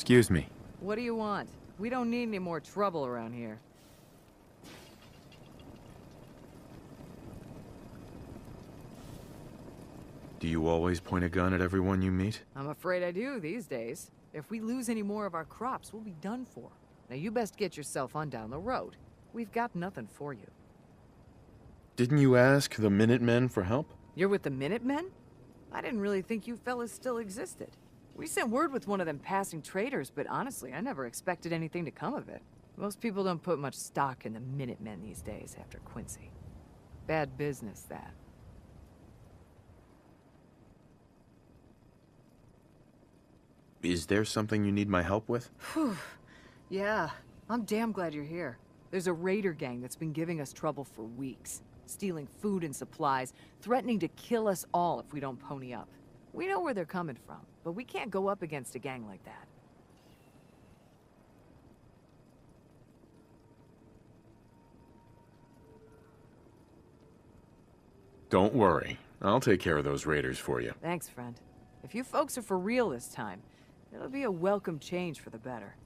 Excuse me. What do you want? We don't need any more trouble around here. Do you always point a gun at everyone you meet? I'm afraid I do these days. If we lose any more of our crops, we'll be done for. Now you best get yourself on down the road. We've got nothing for you. Didn't you ask the Minutemen for help? You're with the Minutemen? I didn't really think you fellas still existed. We sent word with one of them passing traders, but honestly, I never expected anything to come of it. Most people don't put much stock in the Minutemen these days after Quincy. Bad business, that. Is there something you need my help with? Whew. Yeah, I'm damn glad you're here. There's a raider gang that's been giving us trouble for weeks. Stealing food and supplies, threatening to kill us all if we don't pony up. We know where they're coming from, but we can't go up against a gang like that. Don't worry. I'll take care of those raiders for you. Thanks, friend. If you folks are for real this time, it'll be a welcome change for the better.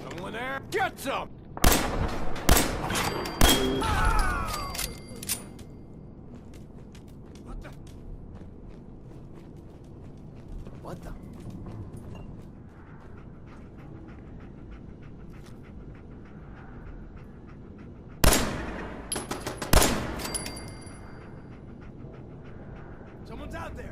Someone there? Get some! What the? What the? Someone's out there!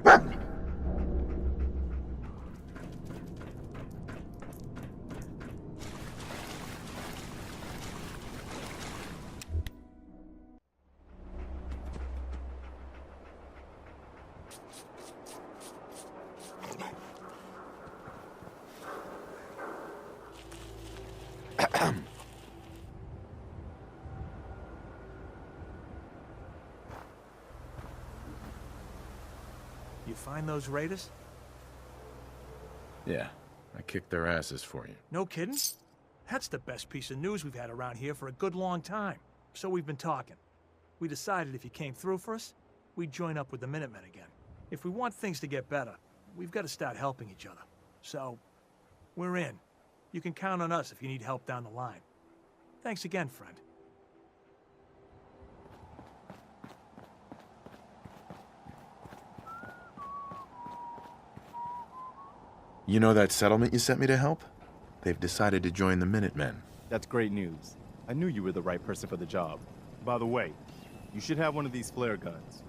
You find those raiders? Yeah, I kicked their asses for you. No kidding? That's the best piece of news we've had around here for a good long time. So we've been talking. We decided if you came through for us, we'd join up with the Minutemen again. If we want things to get better, we've got to start helping each other. So, we're in. You can count on us if you need help down the line. Thanks again, friend. You know that settlement you sent me to help? They've decided to join the Minutemen. That's great news. I knew you were the right person for the job. By the way, you should have one of these flare guns.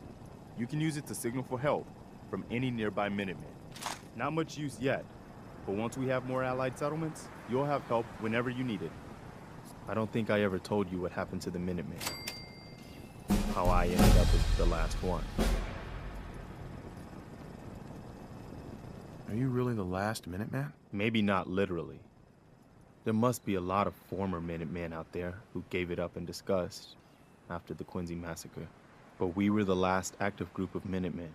You can use it to signal for help from any nearby Minutemen. Not much use yet, but once we have more allied settlements, you'll have help whenever you need it. I don't think I ever told you what happened to the Minutemen. How I ended up as the last one. Are you really the last Minuteman? Maybe not literally. There must be a lot of former Minutemen out there who gave it up in disgust after the Quincy massacre. But we were the last active group of Minutemen.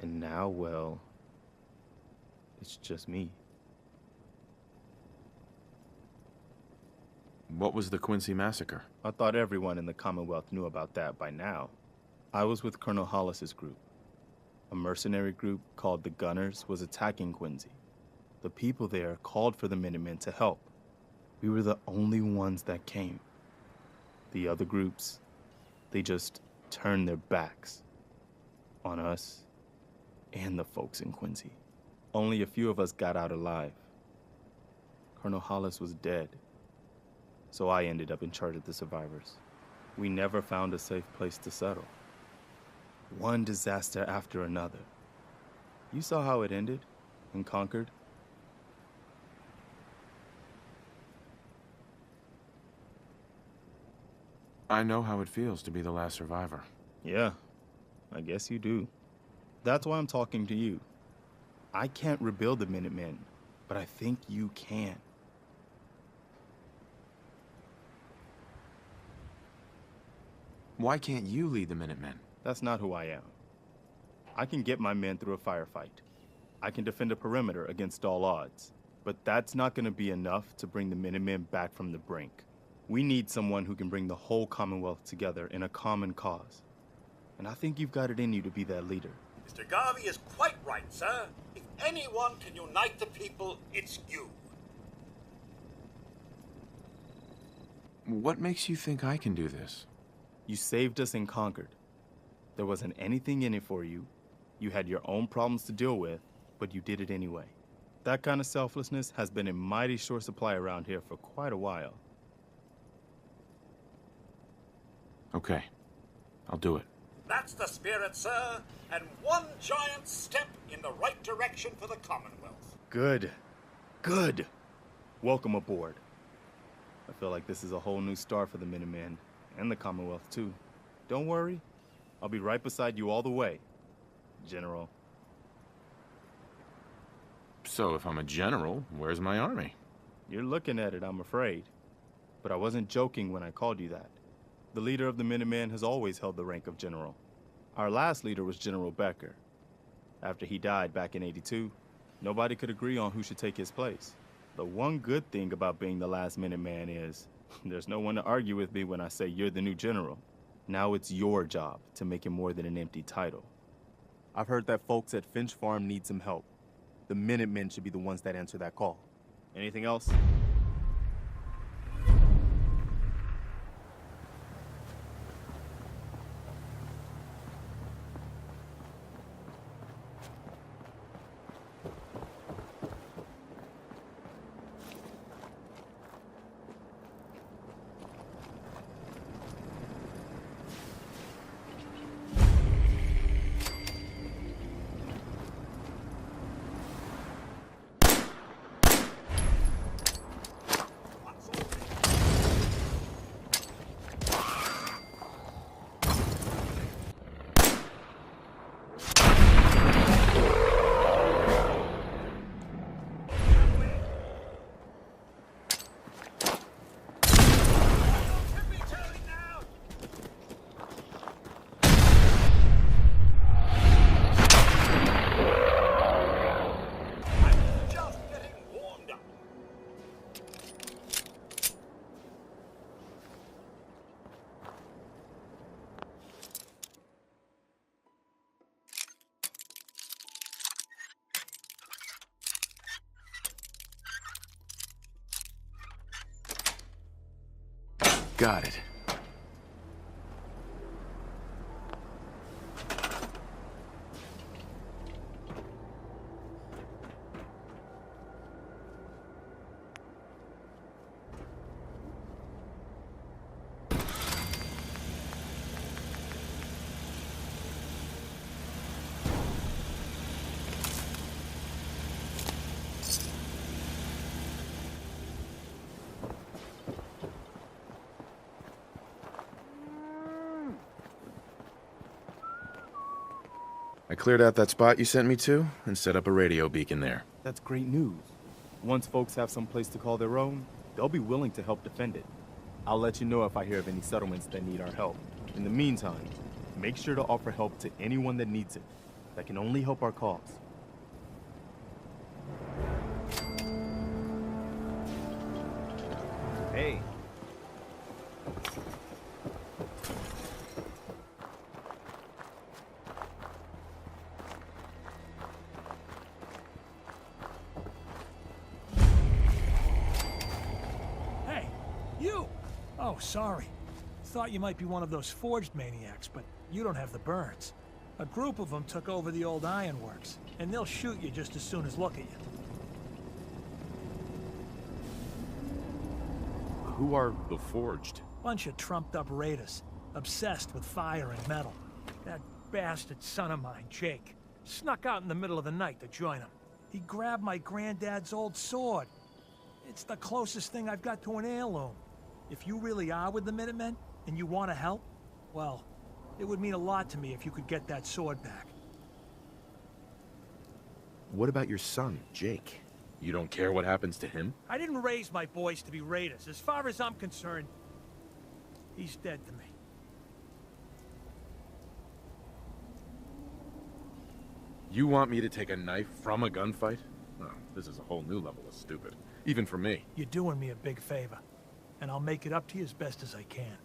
And now, well, it's just me. What was the Quincy massacre? I thought everyone in the Commonwealth knew about that by now. I was with Colonel Hollis's group. A mercenary group called the Gunners was attacking Quincy. The people there called for the Minutemen to help. We were the only ones that came. The other groups, they just turned their backs on us and the folks in Quincy. Only a few of us got out alive. Colonel Hollis was dead, so I ended up in charge of the survivors. We never found a safe place to settle. One disaster after another. You saw how it ended in Concord? I know how it feels to be the last survivor. Yeah, I guess you do. That's why I'm talking to you. I can't rebuild the Minutemen, but I think you can. Why can't you lead the Minutemen? That's not who I am. I can get my men through a firefight. I can defend a perimeter against all odds. But that's not going to be enough to bring the Minutemen back from the brink. We need someone who can bring the whole Commonwealth together in a common cause. And I think you've got it in you to be that leader. Mr. Garvey is quite right, sir. If anyone can unite the people, it's you. What makes you think I can do this? You saved us in Concord. There wasn't anything in it for you. You had your own problems to deal with, but you did it anyway. That kind of selflessness has been in mighty short supply around here for quite a while. Okay, I'll do it. That's the spirit, sir, and one giant step in the right direction for the Commonwealth. Good. Good. Welcome aboard. I feel like this is a whole new start for the Minutemen, and the Commonwealth, too. Don't worry. I'll be right beside you all the way, General. So if I'm a general, where's my army? You're looking at it, I'm afraid. But I wasn't joking when I called you that. The leader of the Minutemen has always held the rank of general. Our last leader was General Becker. After he died back in '82, nobody could agree on who should take his place. The one good thing about being the last Minuteman is there's no one to argue with me when I say you're the new general. Now it's your job to make it more than an empty title. I've heard that folks at Finch Farm need some help. The Minutemen should be the ones that answer that call. Anything else? Got it. I cleared out that spot you sent me to and set up a radio beacon there. That's great news. Once folks have some place to call their own, they'll be willing to help defend it. I'll let you know if I hear of any settlements that need our help. In the meantime, make sure to offer help to anyone that needs it. That can only help our cause. Hey. Hey, you! Oh, sorry. Thought you might be one of those forged maniacs, but you don't have the burns. A group of them took over the old ironworks, and they'll shoot you just as soon as look at you. Who are the Forged? Bunch of trumped-up raiders, obsessed with fire and metal. That bastard son of mine, Jake, snuck out in the middle of the night to join them. He grabbed my granddad's old sword. It's the closest thing I've got to an heirloom. If you really are with the Minutemen, and you want to help, well, it would mean a lot to me if you could get that sword back. What about your son, Jake? You don't care what happens to him? I didn't raise my boys to be raiders. As far as I'm concerned, he's dead to me. You want me to take a knife from a gunfight? Oh, this is a whole new level of stupid. Even for me. You're doing me a big favor, and I'll make it up to you as best as I can.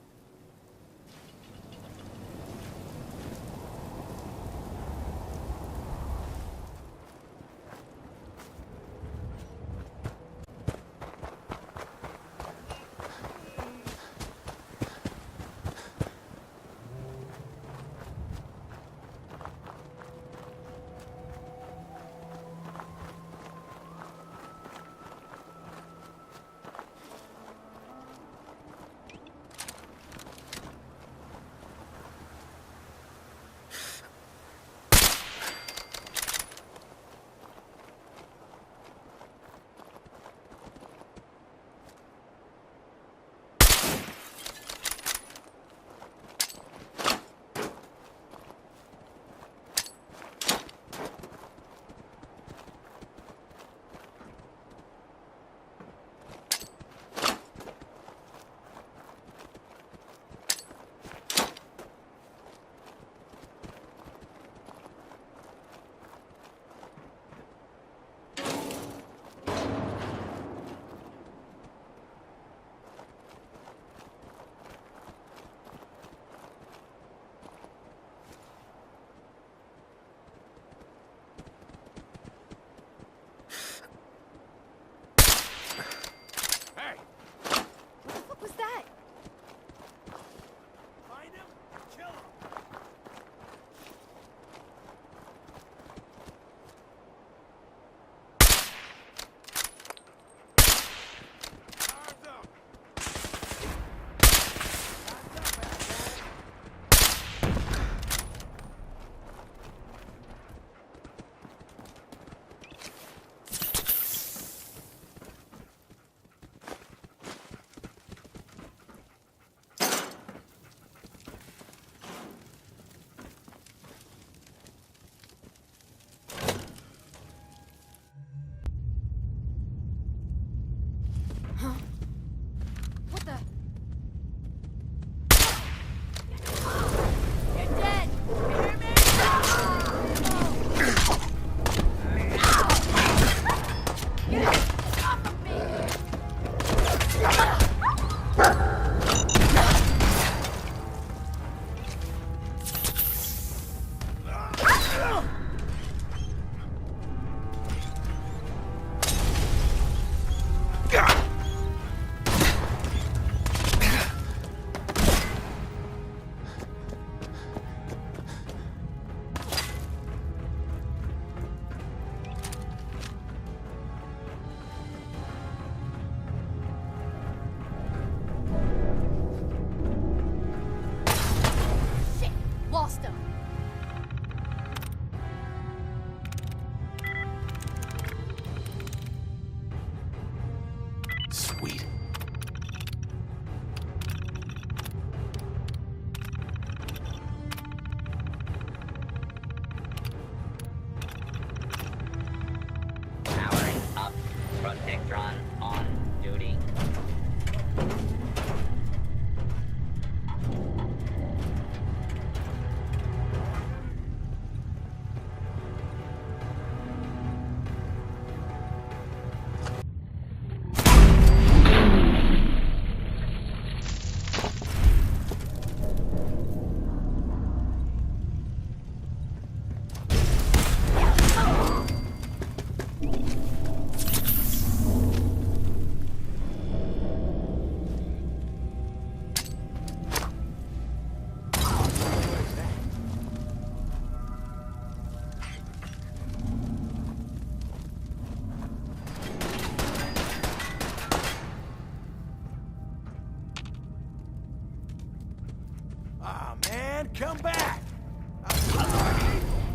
Ah, man, come back!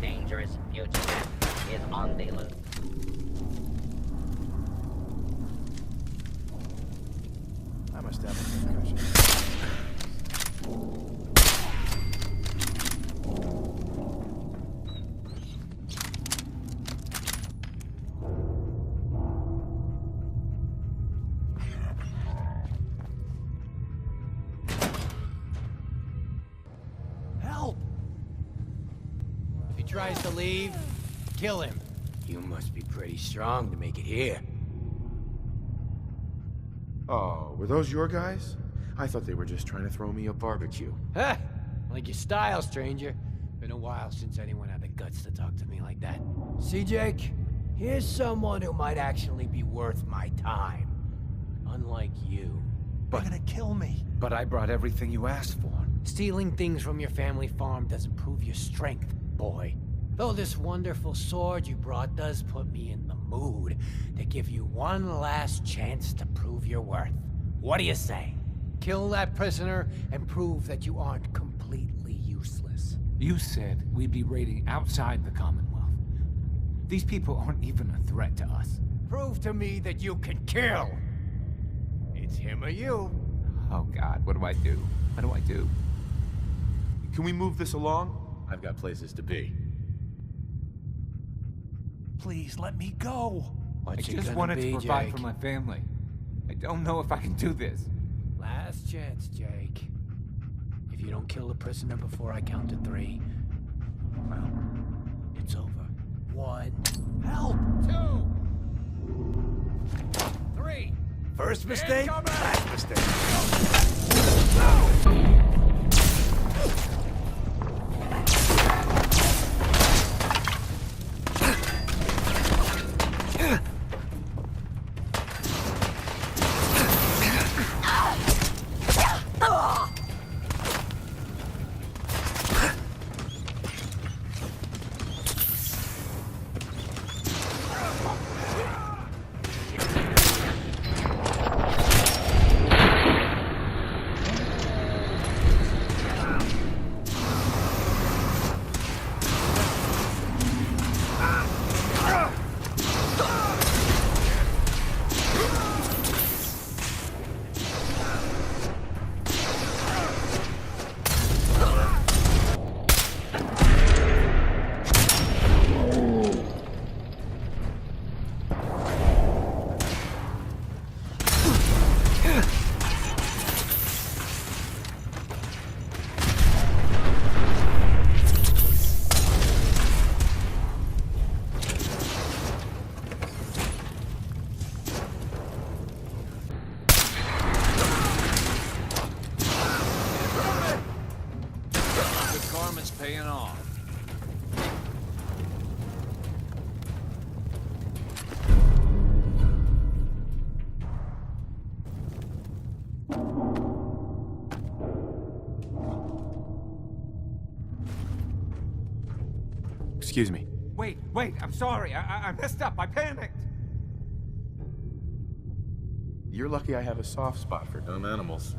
Dangerous fugitive is on the loose. I must have a concussion. Help! If he tries to leave, kill him. You must be pretty strong to make it here. Oh, were those your guys? I thought they were just trying to throw me a barbecue. Huh? Like your style, stranger. Been a while since anyone had the guts to talk to me like that. See, Jake? Here's someone who might actually be worth my time. Unlike you. They're gonna kill me. But I brought everything you asked for. Stealing things from your family farm doesn't prove your strength, boy. Though this wonderful sword you brought does put me in the mood to give you one last chance to prove your worth. What do you say? Kill that prisoner and prove that you aren't completely useless. You said we'd be raiding outside the Commonwealth. These people aren't even a threat to us. Prove to me that you can kill. It's him or you. Oh God, what do I do? What do I do? Can we move this along? I've got places to be. Please, let me go. I What's it just gonna wanted be, to provide Jake? for my family. I don't know if I can do this. Last chance, Jake. If you don't kill the prisoner before I count to 3, well, it's over. 1. Help! 2. 3. First mistake, last mistake. Paying off. Excuse me. Wait, I'm sorry. I messed up. I panicked. You're lucky I have a soft spot for dumb animals.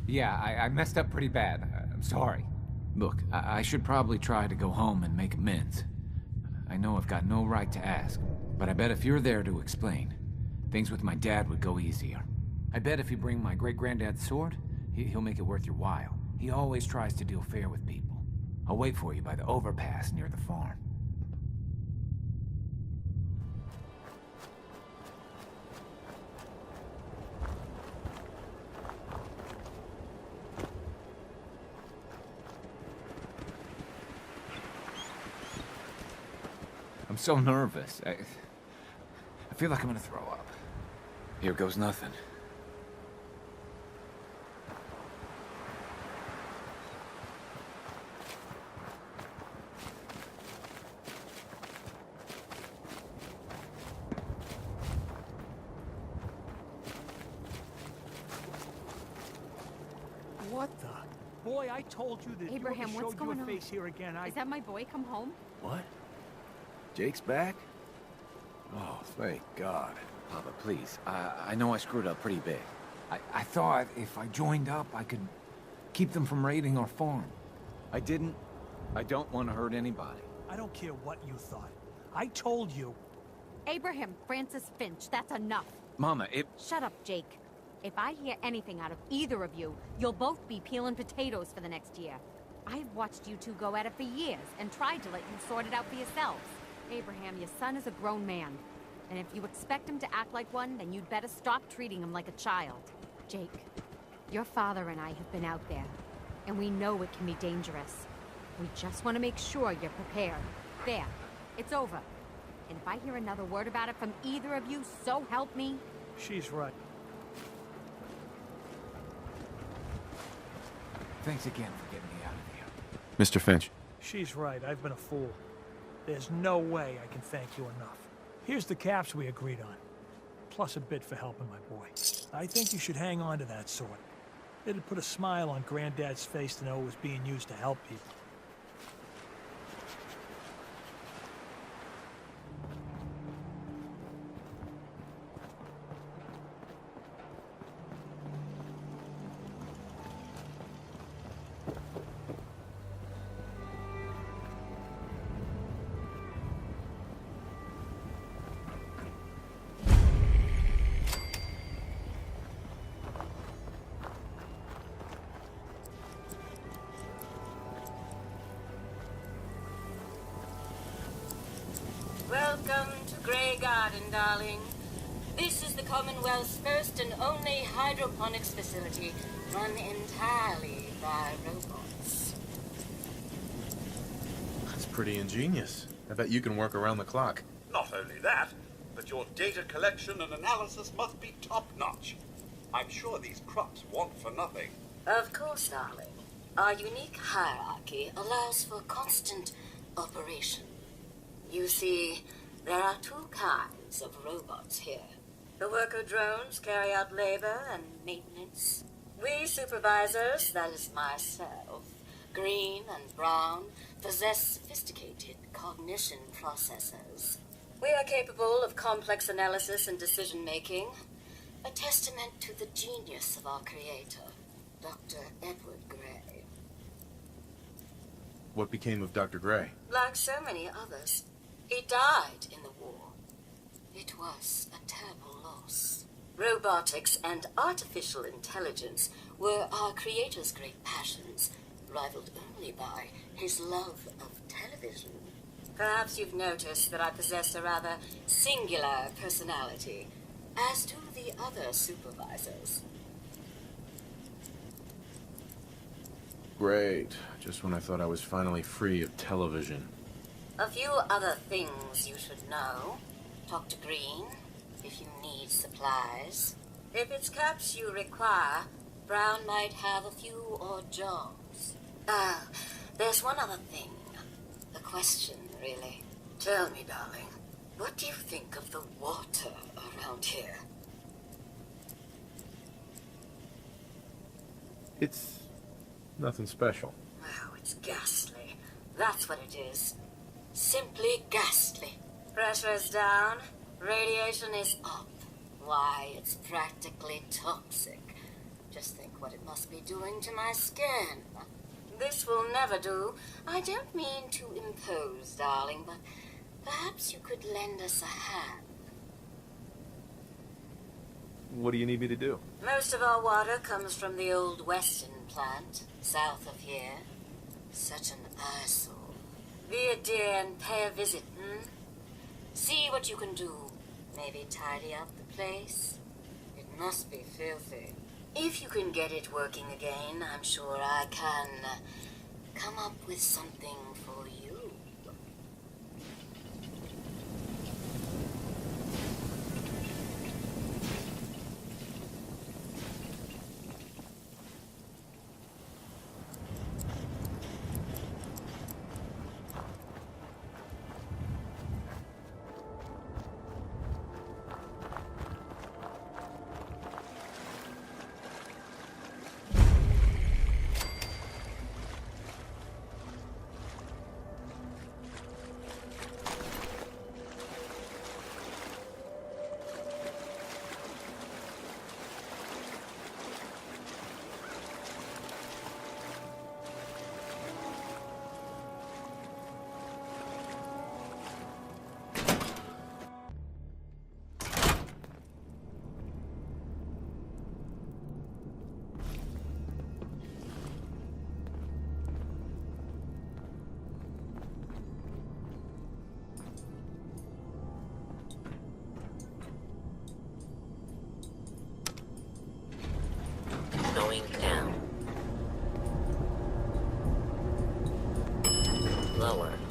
Yeah, I messed up pretty bad. I'm sorry. Look, I should probably try to go home and make amends. I know I've got no right to ask, but I bet if you're there to explain, things with my dad would go easier. I bet if you bring my great-granddad's sword, he'll make it worth your while. He always tries to deal fair with people. I'll wait for you by the overpass near the farm. I'm so nervous. I feel like I'm gonna throw up. Here goes nothing. What the? Boy, I told you that Abraham, if you ever what's showed going your on? face here again, Is that my boy come home? What? Jake's back? Oh, thank God. Papa, please. I know I screwed up pretty big. I thought if I joined up, I could Keep them from raiding our farm. I didn't. I don't want to hurt anybody. I don't care what you thought. I told you. Abraham Francis Finch, that's enough. Mama, it... Shut up, Jake. If I hear anything out of either of you, you'll both be peeling potatoes for the next year. I've watched you two go at it for years and tried to let you sort it out for yourselves. Abraham, your son is a grown man. And if you expect him to act like one, then you'd better stop treating him like a child. Jake, your father and I have been out there, and we know it can be dangerous. We just want to make sure you're prepared. There, it's over. And if I hear another word about it from either of you, so help me. She's right. Thanks again for getting me out of here. Mr. Finch. She's right. I've been a fool. There's no way I can thank you enough. Here's the caps we agreed on, plus a bit for helping my boy. I think you should hang on to that sword. It'd put a smile on Granddad's face to know it was being used to help people. Welcome to Grey Garden, darling. This is the Commonwealth's first and only hydroponics facility run entirely by robots. That's pretty ingenious. I bet you can work around the clock. Not only that, but your data collection and analysis must be top-notch. I'm sure these crops want for nothing. Of course, darling. Our unique hierarchy allows for constant operation. You see, there are two kinds of robots here. The worker drones carry out labor and maintenance. We supervisors, that is myself, Green and Brown, possess sophisticated cognition processors. We are capable of complex analysis and decision-making, a testament to the genius of our creator, Dr. Edward Gray. What became of Dr. Gray? Like so many others, he died in the war. It was a terrible loss. Robotics and artificial intelligence were our creator's great passions, rivaled only by his love of television. Perhaps you've noticed that I possess a rather singular personality, as do the other supervisors. Great. Just when I thought I was finally free of television. A few other things you should know. Talk to Green if you need supplies. If it's caps you require, Brown might have a few odd jobs. There's one other thing. A question, really. Tell me, darling, what do you think of the water around here? It's nothing special. Oh, it's ghastly. That's what it is. Simply ghastly. Pressure is down, radiation is up. Why, it's practically toxic. Just think what it must be doing to my skin. This will never do. I don't mean to impose, darling, but perhaps you could lend us a hand. What do you need me to do? Most of our water comes from the old Weston plant, south of here. Such an eyesore. Be a dear and pay a visit, See what you can do. Maybe tidy up the place. It must be filthy. If you can get it working again, I'm sure I can come up with something for you.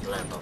level.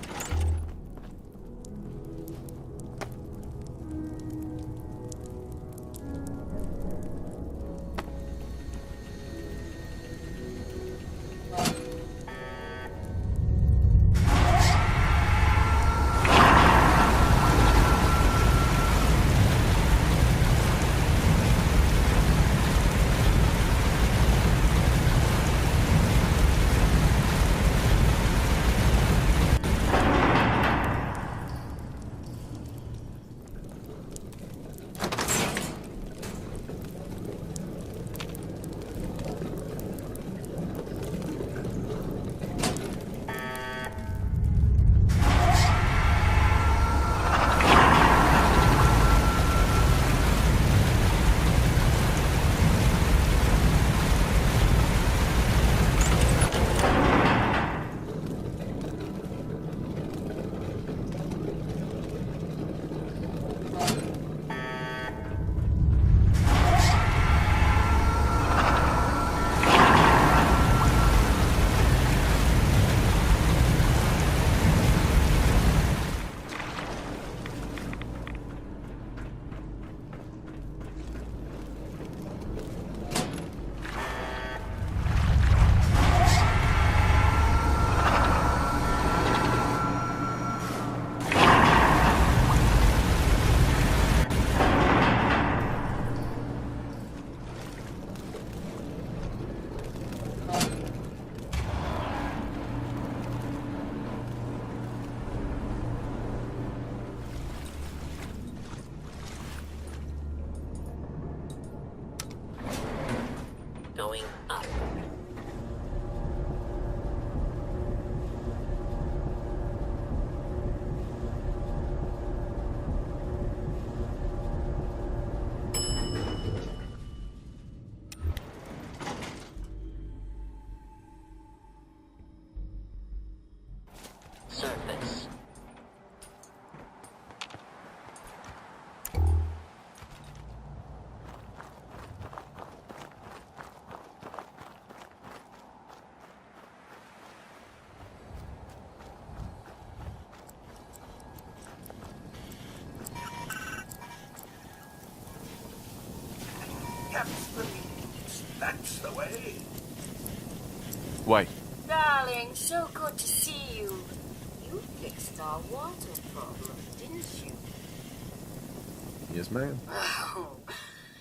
Going up. Surface. Captain, that's the way. Why? Darling, so good to see you. You fixed our water problem, didn't you? Yes, ma'am. Oh,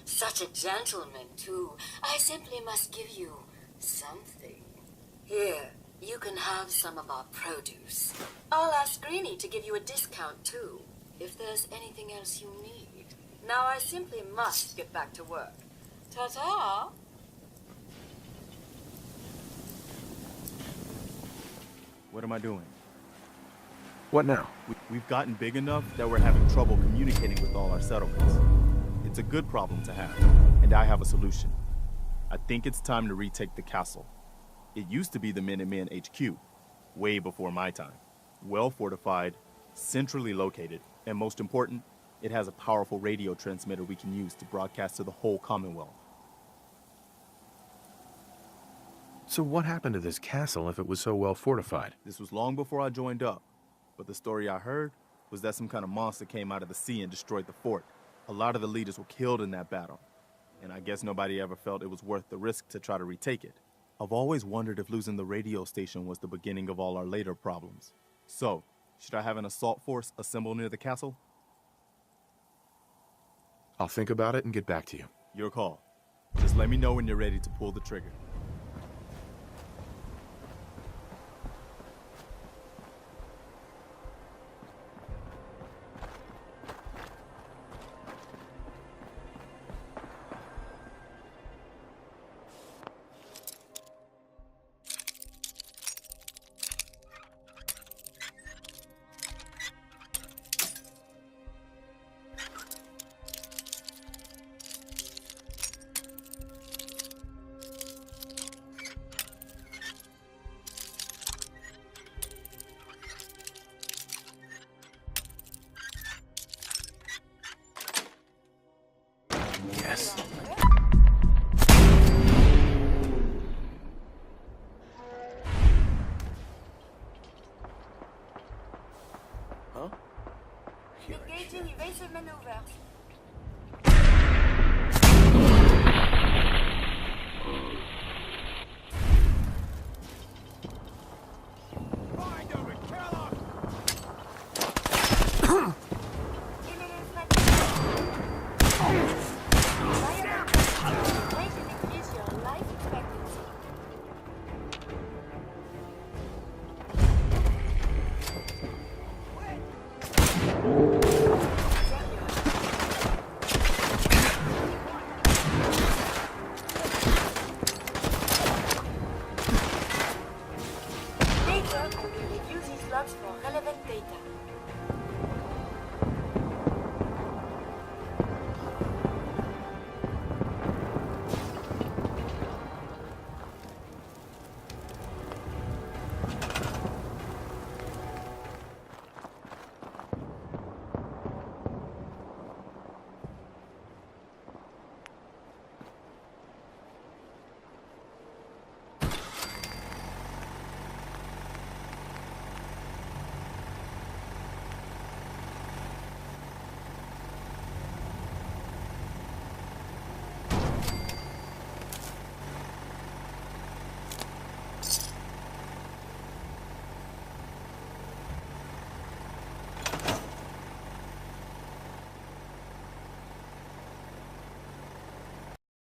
such a gentleman, too. I simply must give you something. Here, you can have some of our produce. I'll ask Greenie to give you a discount, too, if there's anything else you need. Now I simply must get back to work. Ta-ta! What am I doing? What now? We've gotten big enough that we're having trouble communicating with all our settlements. It's a good problem to have, and I have a solution. I think it's time to retake the castle. It used to be the Minutemen HQ, way before my time. Well fortified, centrally located, and most important, it has a powerful radio transmitter we can use to broadcast to the whole Commonwealth. So what happened to this castle if it was so well fortified? This was long before I joined up, but the story I heard was that some kind of monster came out of the sea and destroyed the fort. A lot of the leaders were killed in that battle, and I guess nobody ever felt it was worth the risk to try to retake it. I've always wondered if losing the radio station was the beginning of all our later problems. So, should I have an assault force assemble near the castle? I'll think about it and get back to you. Your call. Just let me know when you're ready to pull the trigger. Activating evasive maneuvers. Later, I will review these logs for relevant data.